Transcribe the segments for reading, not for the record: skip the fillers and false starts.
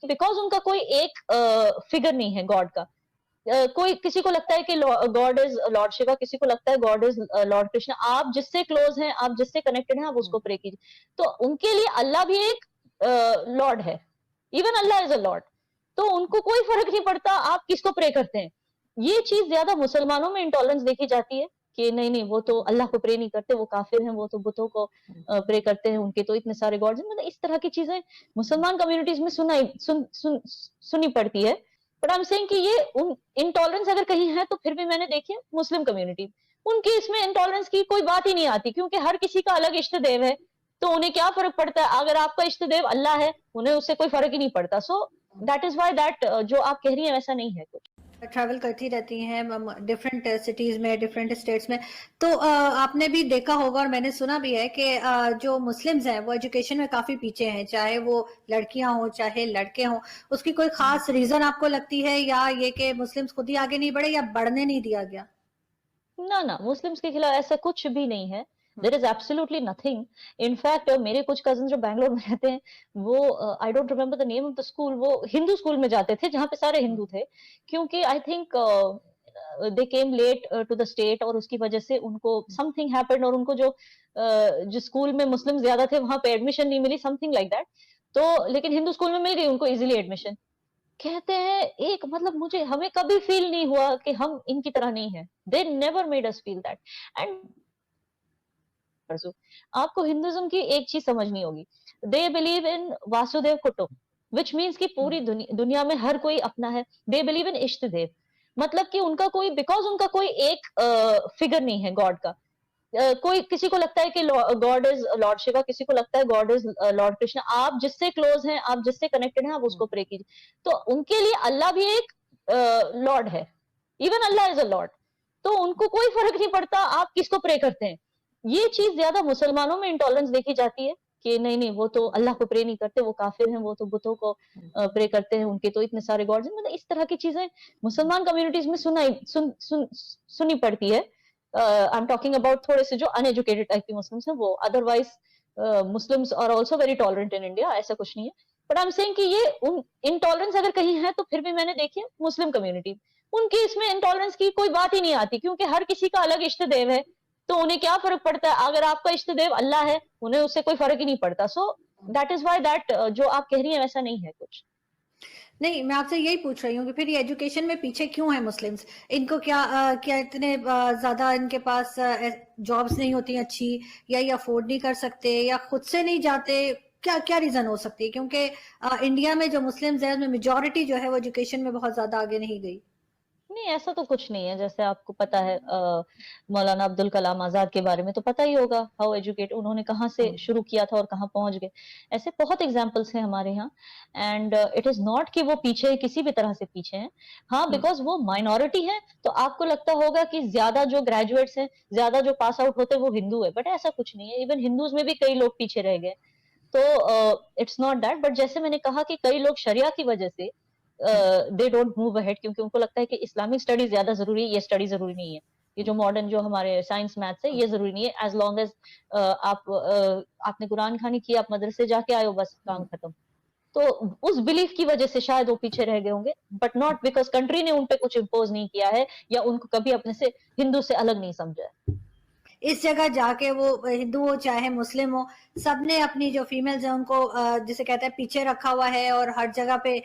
Because उनका कोई एक फिगर नहीं है गॉड का। कोई किसी को लगता है कि गॉड इज लॉर्ड शिवा, किसी को लगता है गॉड इज लॉर्ड कृष्ण। आप जिससे क्लोज हैं, आप जिससे कनेक्टेड हैं, आप उसको प्रे कीजिए। तो उनके लिए अल्लाह भी एक लॉर्ड है, even Allah is a Lord. तो उनको कोई फर्क नहीं पड़ता आप किसको प्रे करते हैं। ये चीज ज्यादा मुसलमानों में इंटॉलरेंस देखी जाती है कि नहीं नहीं वो तो अल्लाह को प्रे नहीं करते, वो काफिर हैं, वो तो बुतों को प्रे करते हैं, उनके तो इतने सारे गॉड्स हैं। मतलब इस तरह की चीजें मुसलमान कम्युनिटीज में सुनी पड़ती है। बट आई एम सेइंग कि ये इंटॉलरेंस अगर कहीं है तो फिर भी मैंने देखी मुस्लिम कम्युनिटी, उनकी इसमें इंटॉलरेंस की कोई बात ही नहीं आती, क्योंकि हर किसी का अलग इष्ट देव है। तो उन्हें क्या फर्क पड़ता है, अगर आपका इष्ट देव अल्लाह है उन्हें उससे कोई फर्क ही नहीं पड़ता। So that is why that जो आप कह रही हैं वैसा नहीं है कुछ। ट्रैवल करती रहती हैं डिफरेंट सिटीज में, डिफरेंट स्टेट्स में, तो आपने भी देखा होगा और मैंने सुना भी है कि जो मुस्लिम्स हैं वो एजुकेशन में काफी पीछे हैं, चाहे वो लड़कियां हो चाहे लड़के हों। उसकी कोई खास रीजन आपको लगती है, या ये कि मुस्लिम्स खुद ही आगे नहीं बढ़े या बढ़ने नहीं दिया गया? ना मुस्लिम्स के खिलाफ ऐसा कुछ भी नहीं है। There is absolutely nothing. In fact मेरे कुछ कजन जो बैंगलोर में रहते हैं, वो I don't remember the name of the school, वो हिंदू स्कूल में जाते थे जहाँ पे सारे हिंदू थे, क्योंकि I think they came late to the state, और उसकी वजह से उनको समथिंग हैपेंड, और उनको जो स्कूल में मुस्लिम ज्यादा थे वहां पे एडमिशन नहीं मिली, समथिंग लाइक दैट। तो लेकिन हिंदू स्कूल में मिल गई उनको इजीली एडमिशन। कहते हैं एक मतलब मुझे हमें कभी फील नहीं हुआ कि हम इनकी तरह नहीं है। They never made us feel that. And आपको हिंदुज्म की एक चीज समझनी होगी, दे बिलीव इन वासुदेव कुटुंब, विच मीन्स कि पूरी दुनिया में हर कोई अपना है। दे बिलीव इन इष्ट देव, मतलब कि उनका कोई, बिकॉज उनका कोई एक फिगर नहीं है गॉड का। कोई किसी को लगता है कि गॉड इज लॉर्ड शिवा, किसी को लगता है गॉड इज लॉर्ड कृष्ण। आप जिससे क्लोज हैं, आप जिससे कनेक्टेड हैं, आप उसको प्रे कीजिए। तो उनके लिए अल्लाह भी एक लॉर्ड है, even Allah is a Lord. तो उनको कोई फर्क नहीं पड़ता आप किसको प्रे करते हैं। ये चीज ज्यादा मुसलमानों में इंटॉलरेंस देखी जाती है कि नहीं नहीं वो तो अल्लाह को प्रे नहीं करते, वो काफिर हैं, वो तो बुतों को प्रे करते हैं, उनके तो इतने सारे गॉड्स हैं। मतलब इस तरह की चीजें मुसलमान कम्युनिटीज में सुनी पड़ती है। आई एम टॉकिंग अबाउट थोड़े से जो अनएजुकेटेड टाइप के मुस्लिम्स हैं वो। Otherwise Muslims are also very tolerant in India, ऐसा कुछ नहीं है। बट आई एम सेइंग कि ये इंटॉलरेंस अगर कहीं है तो फिर भी मैंने देखी मुस्लिम कम्युनिटी, उनकी इसमें इंटॉलरेंस की कोई बात ही नहीं आती, क्योंकि हर किसी का अलग इष्ट देव है। तो उन्हें क्या फर्क पड़ता है, अगर आपका इष्ट देव अल्लाह है उन्हें उससे कोई फर्क ही नहीं पड़ता। So that is why that जो आप कह रही हैं वैसा नहीं है कुछ। नहीं, मैं आपसे यही पूछ रही हूँ कि फिर ये एजुकेशन में पीछे क्यों है मुस्लिम्स? इनको क्या इतने ज्यादा इनके पास जॉब्स नहीं होती अच्छी, या ये अफोर्ड नहीं कर सकते, या खुद से नहीं जाते? क्या क्या रीजन हो सकती है? क्योंकि इंडिया में जो मुस्लिम्स है उसमें मेजोरिटी जो है वो एजुकेशन में बहुत ज्यादा आगे नहीं गई। नहीं ऐसा तो कुछ नहीं है। जैसे आपको पता है मौलाना अब्दुल कलाम आजाद के बारे में तो पता ही होगा, हाउ एजुकेट उन्होंने कहाँ से शुरू किया था और कहाँ पहुंच गए। ऐसे बहुत एग्जाम्पल्स हैं हमारे यहाँ। एंड इट इज नॉट कि वो पीछे है, किसी भी तरह से पीछे हैं। हाँ बिकॉज वो माइनॉरिटी है, तो आपको लगता होगा कि ज्यादा जो ग्रेजुएट्स हैं, ज्यादा जो पास आउट होते हैं वो हिंदू है, बट ऐसा कुछ नहीं है। इवन हिंदूज में भी कई लोग पीछे रह गए। तो इट्स नॉट दैट। बट जैसे मैंने कहा कि कई लोग शरिया की वजह से दे डोंट मूव अहेड, क्योंकि उनको लगता है कि इस्लामिक स्टडी ज्यादा जरूरी है, ये स्टडी जरूरी नहीं है। ये जो मॉडर्न जो हमारे साइंस मैथ्स है ये जरूरी नहीं है, एज लॉन्ग एज आपने कुरान खानी की, आप मदरसे जाके आए हो, बस काम खत्म। तो उस बिलीफ की वजह से शायद वो पीछे रह गए होंगे, बट नॉट बिकॉज कंट्री ने उन पे कुछ इम्पोज नहीं किया है या उनको कभी अपने से हिंदू से अलग नहीं समझा है। इस जगह जाके वो हिंदू हो चाहे मुस्लिम हो, सबने अपनी जो फीमेल्स हैं उनको जिसे कहते हैं पीछे रखा हुआ है। और हर जगह पे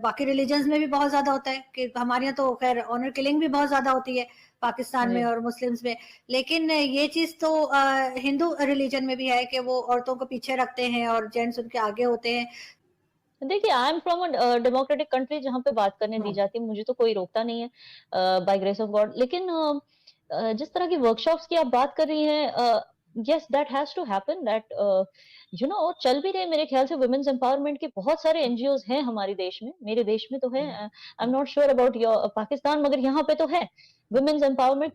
बाकी रिलीजन्स में भी बहुत ज्यादा होता है कि हमारे यहाँ तो खैर ऑनर किलिंग भी बहुत ज्यादा होती है पाकिस्तान में और मुस्लिम्स में, लेकिन ये चीज तो हिंदू रिलीजन में भी है कि वो औरतों को पीछे रखते हैं और जेंट्स उनके आगे होते हैं। देखिए I am from democratic country जहाँ पे बात करने दी जाती है, मुझे तो कोई रोकता नहीं है बाय ग्रेस ऑफ गॉड। लेकिन जिस तरह की वर्कशॉप्स की आप बात कर रही हैं, yes that has to happen, that you know चल भी रहे। मेरे ख्याल से वुमेन्स एम्पावरमेंट के बहुत सारे एनजीओज हैं हमारे देश में, मेरे देश में तो है। I am not sure about your Pakistan, मगर यहाँ पे तो है वुमेन्स एम्पावरमेंट।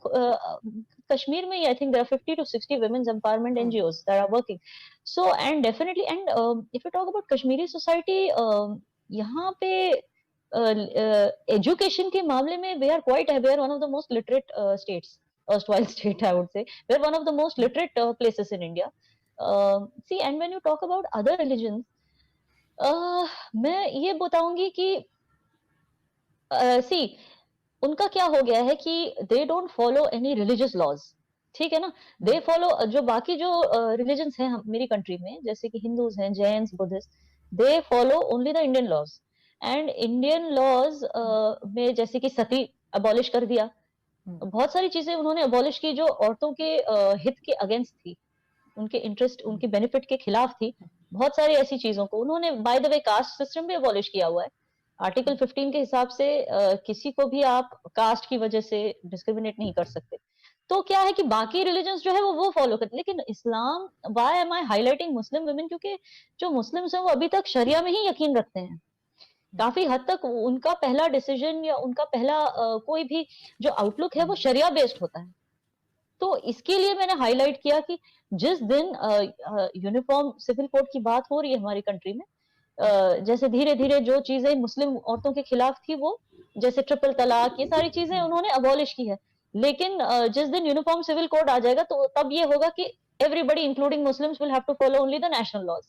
कश्मीर में I think there are 50 to 60 women's empowerment NGOs that are working. So and definitely, and if you talk about Kashmiri society, यहाँ पे एजुकेशन के मामले में we are quite, we are one of the most literate states, erstwhile state I would say. We are one of the most literate places in India. See, and when you talk about other religions, मैं ये बताऊंगी कि सी उनका क्या हो गया है कि they don't follow any religious laws, ठीक है ना। दे फॉलो जो बाकी जो रिलीजन्स हैं मेरी कंट्री में, जैसे कि हिंदूज हैं, Jains, Buddhist, they follow only the Indian laws. And Indian laws में जैसे कि सती अबॉलिश कर दिया, बहुत सारी चीजें उन्होंने अबॉलिश की जो औरतों के हित के अगेंस्ट थी, उनके इंटरेस्ट, उनके बेनिफिट के खिलाफ थी। बहुत सारी ऐसी चीजों को उन्होंने, by the way, caste system भी अबॉलिश किया हुआ है। आर्टिकल 15 के हिसाब से किसी को भी आप कास्ट की वजह से डिस्क्रिमिनेट नहीं कर सकते। तो क्या है कि बाकी रिलीजन्स जो है वो फॉलो करते, लेकिन इस्लाम, why am I highlighting Muslim women, क्योंकि जो मुस्लिम्स हैं वो अभी तक शरिया में ही यकीन रखते हैं। काफी हद तक उनका पहला डिसीजन या उनका पहला कोई भी जो आउटलुक है वो शरिया बेस्ड होता है। तो इसके लिए मैंने हाईलाइट किया कि जिस दिन यूनिफॉर्म सिविल कोड की बात हो रही है हमारी कंट्री में, जैसे धीरे धीरे जो चीजें मुस्लिम औरतों के खिलाफ थी, वो जैसे ट्रिपल तलाक, ये सारी चीजें उन्होंने अबॉलिश की है। लेकिन जिस दिन यूनिफॉर्म सिविल कोड आ जाएगा तो तब ये होगा कि everybody including Muslims will have to follow only the national laws.